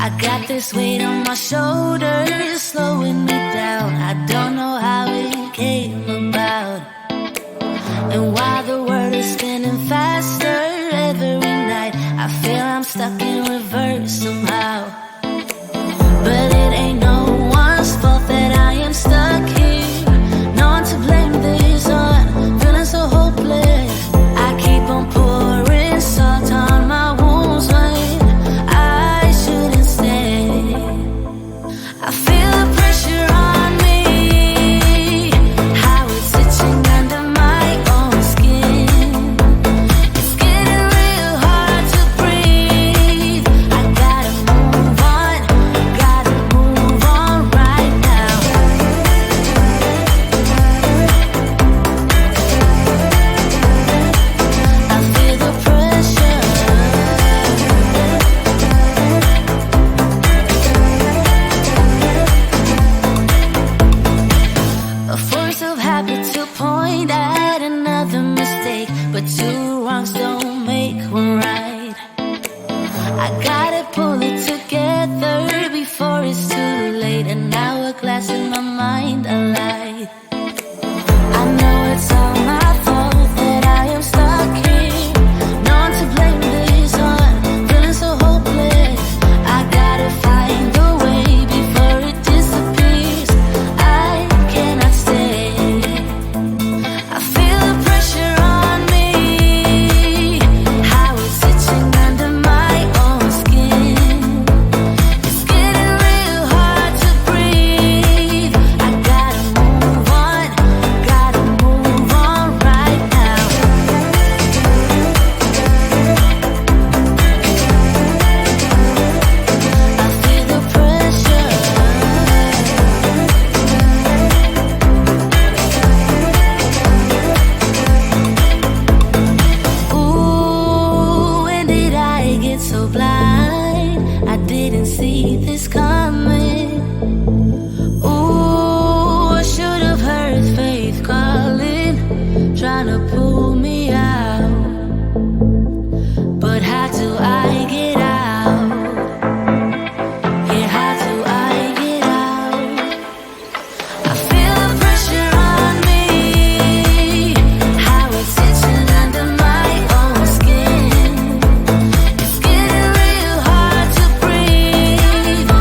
I got this weight on my shoulders, slowing me down. I don't know how it came about. And while the world is spinning faster every night, I feel I'm stuck in reverse somehow. But it ain't no one's fault that I am stuck here. No one to blame this on, feeling so hopeless. I keep on pouring salt on my wounds when I shouldn't stay. I feel the pressure on me, how it's itching under my own skin. It's getting real hard to breathe. I gotta move on right now. I feel the pressure. A force of habit to point at another mistake, but two wrongs don't make one right. I gotta pull it together before it's too late. An hourglass in my mind, a lie. I know it's all my fault that I am stuck here. No one to blame this on, feeling so hopeless. I gotta find a way before it disappears. I cannot stay. I feel the pressure on me, how it's itching under my own skin. It's getting real hard to breathe. I gotta move on right now. I feel the pressure. Ooh, when did I get so blind? I didn't see this coming. Ooh, I should have heard faith calling, trying to pull me out. But how do I get out? Yeah, how do I get out? I feel the pressure on me, how it's itching under my own skin. It's getting real hard to breathe.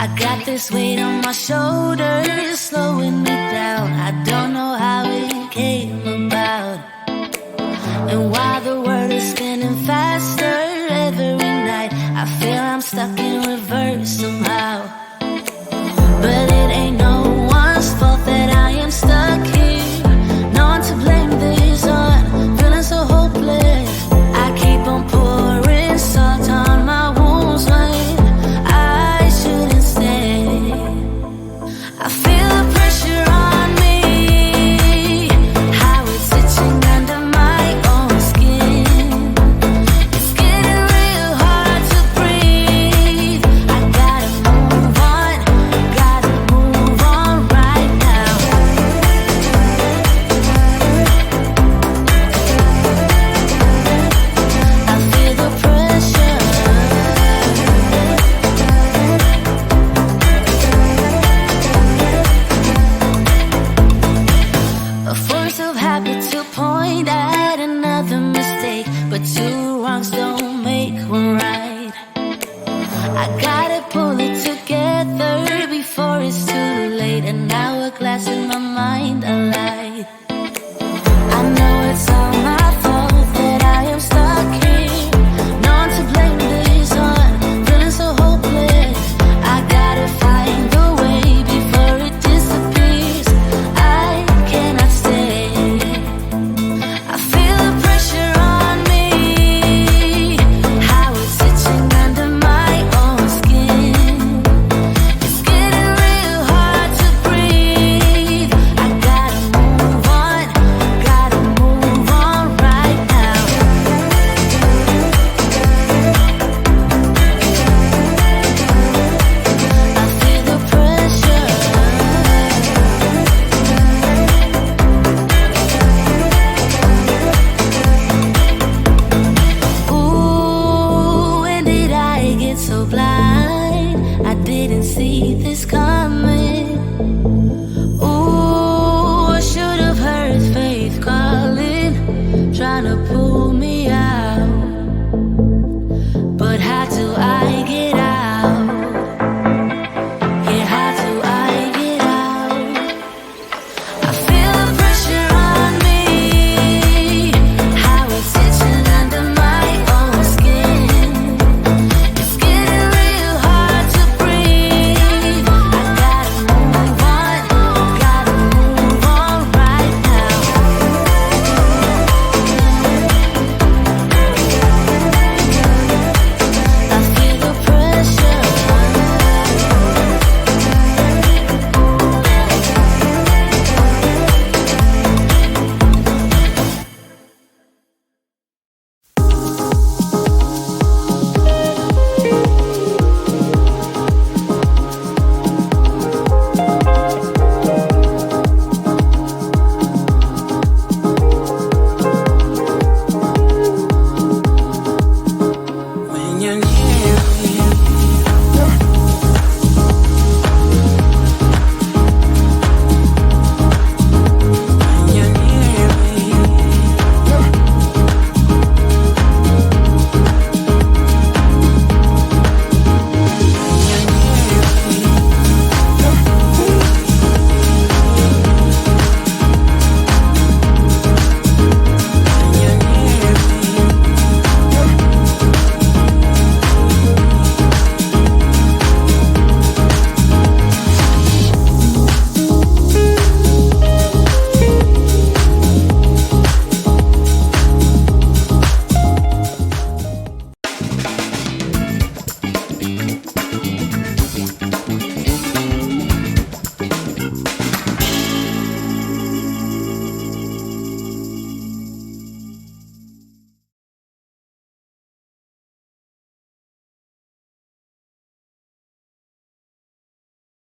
I got this weight on my shoulders, slowing me down. I don't know how it came about. And while the world is spinning faster every night, I feel I'm stuck in reverse somehow. But it ain't no one's fault that I am stuck here. No one to blame this on, feeling so hopeless. I keep on pouring salt on my wounds when I shouldn't stay. I feel the pressure on me, how it's itching under my own skin. It's getting real hard to breathe. I gotta move on right now. I feel the pressure. A force of habit to point at another mistake, but two wrongs don't make one right. I gotta pull it together before it's too late. An hourglass in my mind, I lied. I know it's all my fault that I am stuck here. No one to blame this on, feeling so hopeless. I gotta find a way before it disappears. I cannot stay. I feel the pressure on me, how it's itching under my own skin. It's getting real hard to breathe. I gotta move on right now. I feel the pressure. Ooh, when did I get so blind? I didn't see this coming.